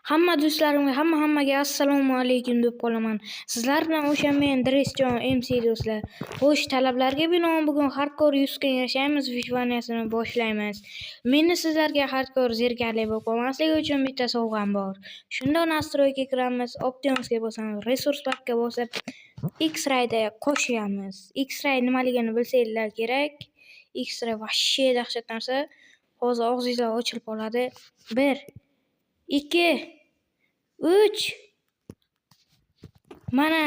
Hamma do'stlarimga, hammaga assalomu alaykum deb qolaman. Sizlar bilan o'sha men Dresjon MC do'stlar. Xo'sh, talablarga binoan bugun hardcore 100 ga yashaymiz vishvaniyasini boshlaymiz. Meni sizlarga hardcore zerkarli bo'lib qolmaslik uchun bitta sovg'am bor. Shunda nastroyga kiramiz, Optionsga bosamiz, resurs pakka bosib, X-Rayda qo'shamiz. X-Ray nimaligini bilsanglar kerak. X-Ray vashshe dahshat narsa. Hozir og'zingizlar ochilib qoladi. 1 2 3 mana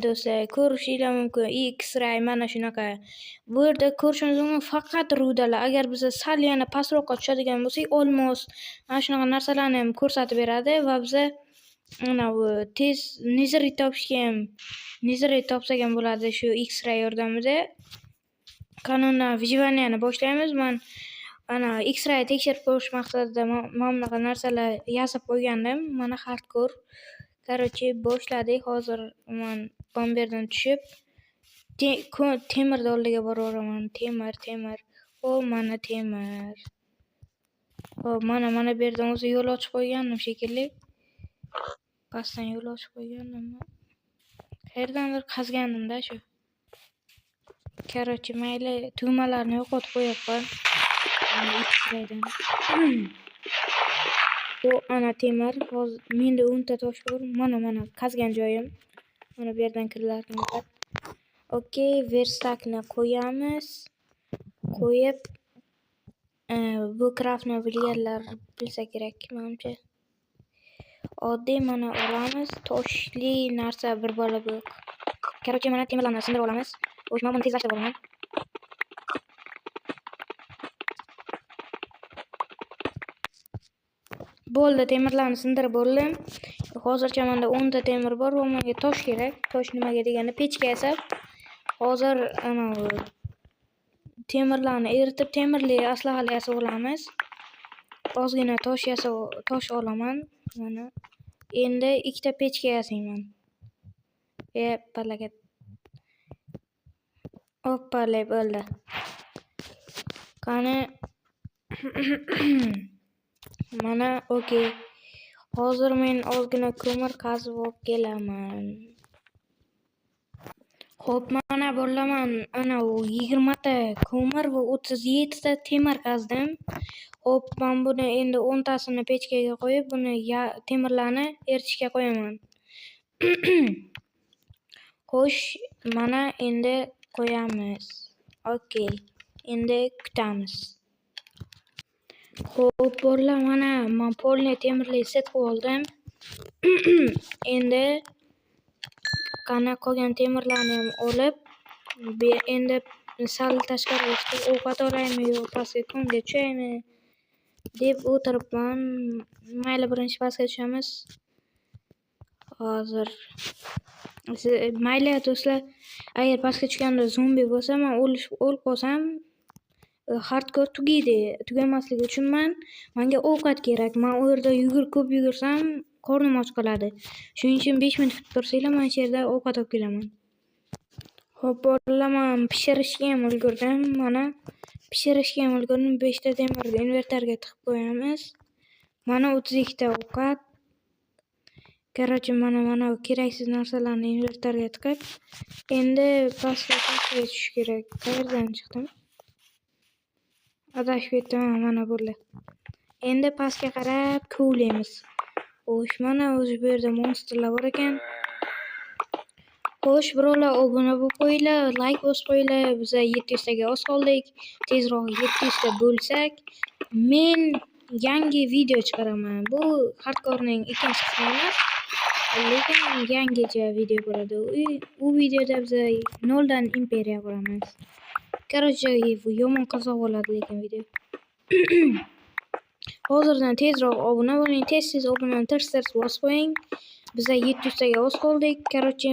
do'stlar ko'rishinglar mumkin. X-Ray mana shunaqa. Bu yerda ko'rishingiz mumkin faqat rudalar. Agar biz sal yana pastroqqa tushadigan bo'lsak, olmos mana shunaqa narsalarni ham ko'rsatib beradi va biz mana bu tez Netherite topishga ham Netherite topsak ham bo'ladi shu X-Ray yordamida. Qanundan vijvaniyani boshlaymiz. Men ana X-Ray tekshirib ko'rish maqsadida mana bunaqa narsalar yasab qo'ygandim. Mana hardcore. Короче, boshladik. Hozir men bomberdan tushib temir oldiga boraveraman. Temir. O, mana temir. Hop, mana bu yerdan o'zi yo'l ochib qo'ygandim shekilli. Pastdan yo'l ochib qo'ygandim. Qayerdandir qazgandim-da shu. Короче, mayli tugmalarni yo'qotib qo'yapman. Bu ana temir. Hozir menda 10 ta tosh bor. Mana qazgan joyim. Mana bu yerdan kirilardim. Okey, verstakni qo'yamiz. Qo'yib bu craftni bilganlar bilsa kerak, menimcha. Oddiy mana olamiz. Toshli narsa bir bola yo'q. Короче, mana temirlarni sindirib olamiz. O'sha buni tezlashtirib olaman. Bo'ldi, temirlarni sindirib bo'ldim. Hozircha menda 10 ta temir bor va menga tosh kerak. Tosh nimaga deganda pechka yasab. Hozir ana temirlarni eritib, temirli aslahalar yasab olamiz. Ozgina tosh olaman. Mana endi ikkita pechka yasayman. Balaga. Hoppalay bo'ldi. Qani mana okey. Hozir men ozgina ko'mir qazib olib kelaman. Xo'p, mana bo'laman. Ana u 20 ta ko'mir va 37 ta temir qazdim. Xo'p, men buni endi 10 tasini pechkaga qo'yib, buni temirlarni eritishga qo'yaman. Xo'sh, mana endi qo'yamiz. Okey. Endi kutamiz. Xo'p, bolalar, mana men polni temirli set qilib oldim. Endi qana qolgan temirlarni ham olib, endi sal tashqariga chiqib ovqat olaymi yo pastga ko'mga tushaymi deb o'tiribman. Mayli, birinchi pastga tushamiz. Hozir mayli do'stlar, agar pastga tushganda zombi bo'lsa, men o'lib qolsam hardcore tugamasligi uchun menga ovqat kerak. Men u yerda ko'p yugursam qornim och qoladi. Shuning uchun 5 minut kutib tursanglar, men shu yerda ovqat olib kelaman. Xo'p, bolalar, men pishirishga ham ulgurdim. Mana pishirishga ham ulgurdim. 5 ta temirni invertorga tiqib qo'yamiz. Mana 32 ta ovqat. Короче, mana keraksiz narsalarni invertorga tiqib, endi pastga tushish kerak. Qayerdan chiqdim? Adashib ketdim. Mana bo'ldi. Endi pastga qarab ko'laymiz. Xo'sh, mana o'zi bu yerda monsterlar bor ekan. Xo'sh, birovlar obuna bo'lib qo'yinglar, like bosib qo'yinglar. Biz 700 taga oz qoldik. Tezroq 700 ta bo'lsak, men yangi video chiqaraman. Bu hardcorening ikkinchi qismi emas, lekin yangicha video bo'ladi. U videoda biz 0 dan imperiya quramiz. Короче, yomon qiziq bo'ladi lekin video. Hozirdan tezroq obuna bo'ling, tez obunani tirs bosib qo'ying. Biz 700 taga oz qoldik. Короче,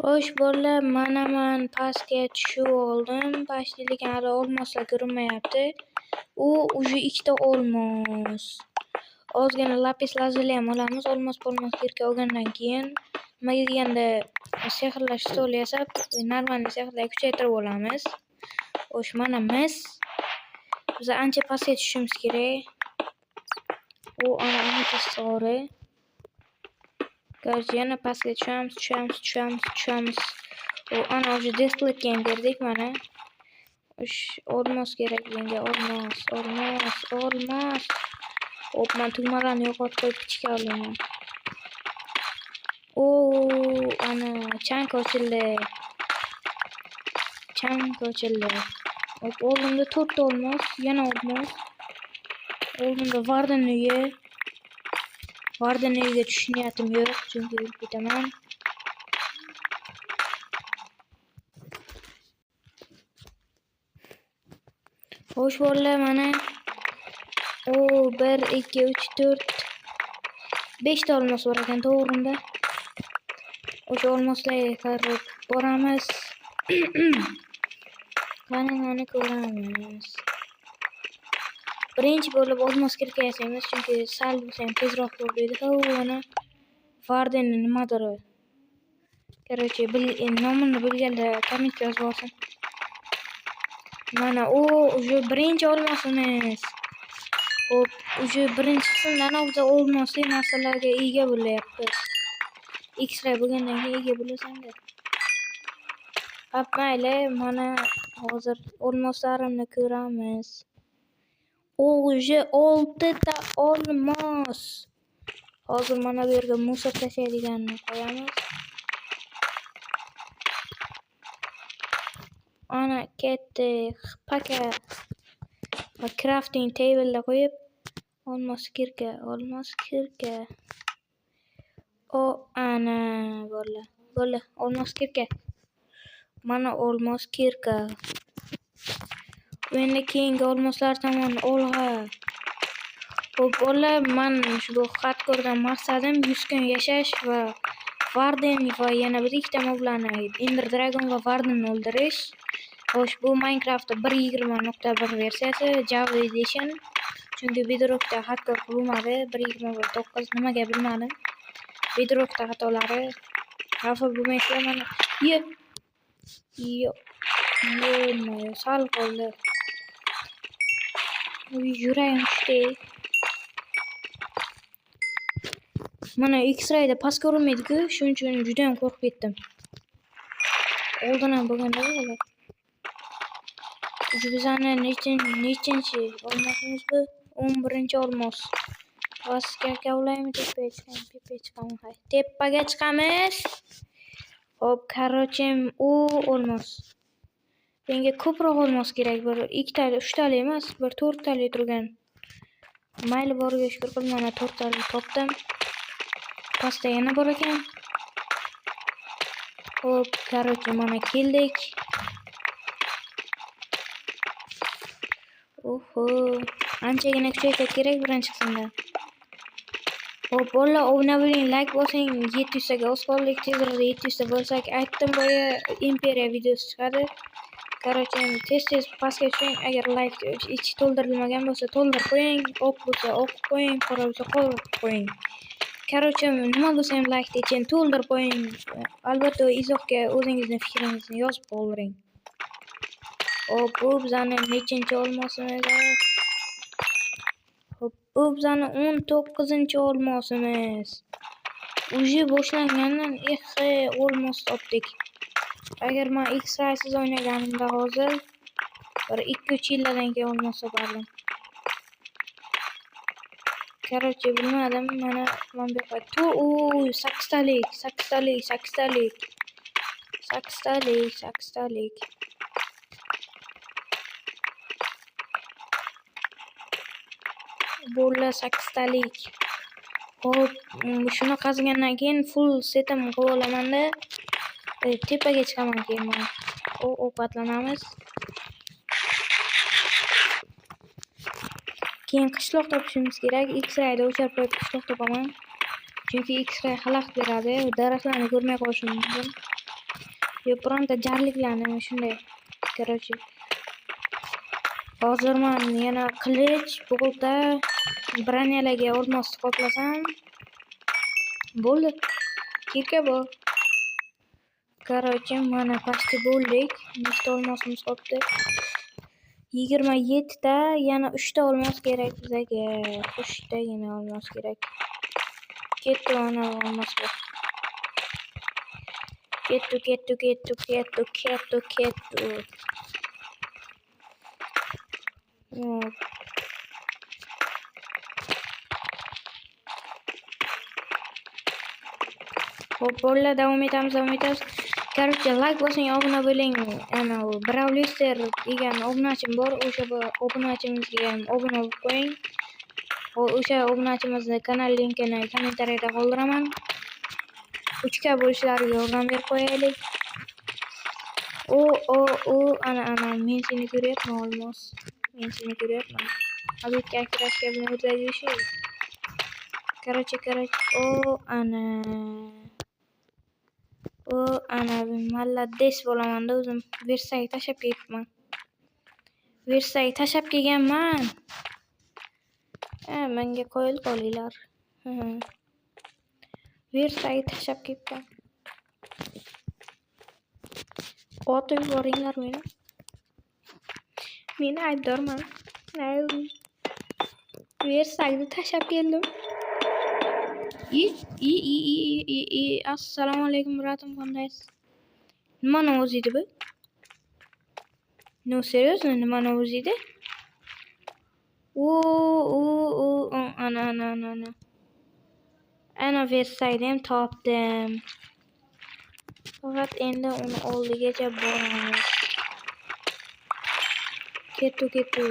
Xo'sh, bolalar, mana men pastga tushib oldim. Pastga lekin hali olmoslar ko'rinmayapti. U уже 2 ta olmos. Ozgina lapis lazuli ham olamiz. Olmos yerga olgandan keyin nimaga deganda sehrlash stoli yasab, normal sehrlarni kuchaytirib olamiz. Xo'sh, mana mis Biz ancha pastga tushishimiz kerak. U ana to'g'ri. Garchi yana pastga tushamiz. U ana o'sha desklikka ham berdik mana. Olmos kerak menga, olmos. Hop, men tugmalarni yo'qotib qo'yib kichik olaman. Ana chank ochildi. Hop, oldimda 4 ta olmos, yana olmos. Oldimda Varden uyi. Varden uyiga tushish niyatim yo'q, chunki o'lib ketaman. Xo'sh bolalar, mana 1 2 3 4 5 ta olmos bor ekan to'g'rimda. O'sha olmoslarga qarab boramiz. Qani ko'ramiz. Birinchi bo'lib olmos kirka yasaymiz, chunki sal bo'lsa ham tezroq bo'ladi. Ana Varden nimadir. Короче, nomini bilganlar kommentga yozib olsin. Mana уже birinchi olmosimiz. Hop, уже birinchi qismdan biz olmosli narsalarga ega bo'lyapmiz. X-ray bo'lgandan keyin ega bo'lasan-da. Mayli, mana hozir olmoslarimni ko'ramiz. Уже 6 ta olmos. Hozir mana bu yerga musor tashlaydiganni qo'yamiz. Ana ketdik. Paket. Va crafting table'ga qo'yib olmos kirka. Ana bo'la. Olmos kirka. Mana olmos kirka. Endi keyingi olmoslar tomon olg'a. Xo'p, bolalar, men ushbu xat ko'rgan maqsadim 100 kun yashash va Varden va yana bir ikkita moblarni Ender Dragon va Vardenni o'ldirish. Xo'sh, bu Minecraftda 1.20.1 versiyasi Java Edition. Chunki Bedrockda hacker qurilmadi. 1.21.9 nimaga bilmadim. Bedrockda xatolari xafa bo'lmaysizlar mana. Yo'q, sal qoldi. Yurayim tushdi. Mana X-rayda past ko'rinmaydi-ku, shuning uchun juda ham qo'rqib ketdim. Oldin ham bo'lganda bo'lar. Bizani nechinchi olmosimiz bu? 11-chi olmos. Pastga kavlaymi, tepaga chiqamiz. Tepaga chiqamiz. Hop, короче, olmos. Menga ko'proq olmos kerak. Bir 2 tali, 3 tali emas, bir 4 tali turgan. Mayli, boriga shukr qilib, mana 4 tali topdim. Pastda yana bor ekan. Hop, короче, mana keldik. Oho, anchagina kuchaysa kerak birinchi qismda. Hop, bolalar, obuna bo'ling, like bosing, 700 taga oz qoldik. Tezroq 700 ta bo'lsak, aytdim boya Imperiya videosi chiqadi. Короче, tez pastga tushing. Agar like ichi to'ldirilmagan bo'lsa, to'ldirib qo'ying. Oq bo'lsa oq qo'ying, qora bo'lsa qora qo'ying. Короче, nima bo'lsa ham like ichini to'ldirib qo'ying. Albatta, izohga o'zingizning fikringizni yozib qoldiring. Hop, bu bizani nechinchi olmosimiz? Hop, bu bizani 19-chi olmosimiz. Уже boshlangandan olmos topdik. Agar men X-raysiz o'ynaganimda hozir bir 2-3 yildan keyin olmos topardim. Короче, bilmadim, mana men bu yerga 8 talik. Bo'la 8 talik. Hop, shuni qazigandan keyin full setim qilib olaman-da. Tepaga chiqaman keyin men. Ovqatlanamiz. Keyin qishloq topishimiz kerak. X-rayda o'chirib qo'yib qishloq topaman. Chunki X-ray xalaqit beradi. Daraxtlarni ko'rmay qolishim mumkin. Yo, bironta jarliklarni shunday. Короче, hozir men yana qilich, bolta, bronyalarga olmos qoplasam bo'ldi. Kirka bor. Короче, mana pastga bo'ldik. Nechta olmosimiz qoldi? 27 ta, yana 3 ta olmos kerak bizga. 3 tagina olmos kerak. Ketdi ana olmoslar. Ketdi. Hop. Hop, bolalar davom etamiz. Короче, like bosing, obuna bo'ling. Ana Brawlster degan obunachim bor. O'sha obunachimizga ham obuna bo'lib qo'ying. O'sha obunachimizni kanal linkini kommentariyada qoldiraman. 3 ga bo'lishlariga yordam berib qo'yaylik. Ana men seni ko'ryapman olmos. Men seni ko'ryapman. Объектga aktivasiya bilan o'tkazilishi. Короче, ana молодец bo'laman-da o'zim. Versaga tashab ketibman. Versaga tashab kelganman. Menga qo'yil qolinglar. Versaga tashab ketibman. Otib yuboringlar meni. Men aybdorman. Versaga tashab keldim. Assalomu alaykum bratim, qandaysiz? Nimani o'ziydi bu? No, seriously, nimani o'ziydi? Ana Versayni ham topdim. Faqat endi uni oldigacha boramiz. Ketdi.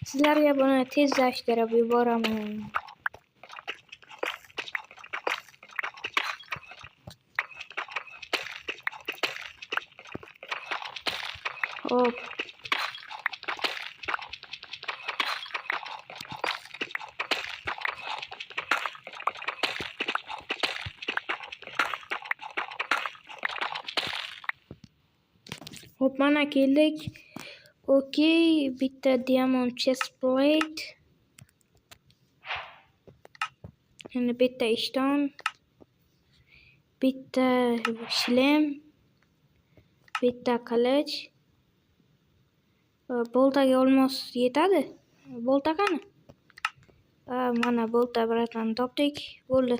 Sizlarga buni tezlashtirib yuboraman. Hop. Hop, mana keldik. Okey, bitta diamond chest plate. Endi bitta ishton. Bitta shlem. Bitta qilich. Boltaga olmos yetadi. Bolta qani? Mana bolta biratani topdik. Bo'ldi.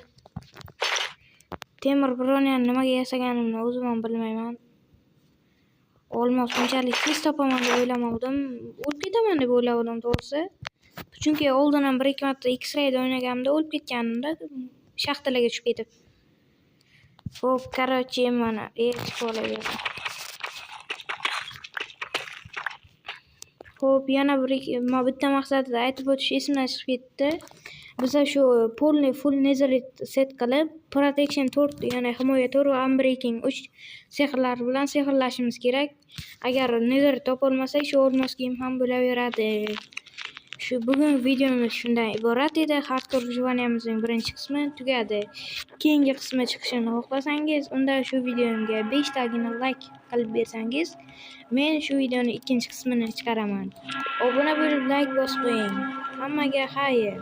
Temir broniyani nimaga yasaganimni o'zim ham bilmayman. Olmos bunchalik tez topaman deb o'ylamovdim. O'lib ketaman deb o'yladim to'g'risi. Chunki oldin ham 1-2 marta X-rayda o'ynaganimda o'lib ketganimda shaxtalarga tushib ketib. Hop, короче, mana qo'ylaver. Hop, yana bitta maqsadni aytib o'tish esimdan chiqib ketdi. Biz shu polni full netherite set qilib, protection 4, ya'ni himoya 4 va unbreaking 3 sehrlar bilan sehrlashimiz kerak. Agar netherite topolmasak, shu olmos kiyim ham bo'laveradi. Shu bugun videomiz shundan iborat edi. Hardcore juvoniyamizning birinchi qismi tugadi. Keyingi qismi chiqishini xohlasangiz, unda shu videomga 5 tagina like qilib bersangiz, men shu videoning ikkinchi qismini chiqaraman. Obuna bo'lib like bosib qo'ying. Hammaga xayr.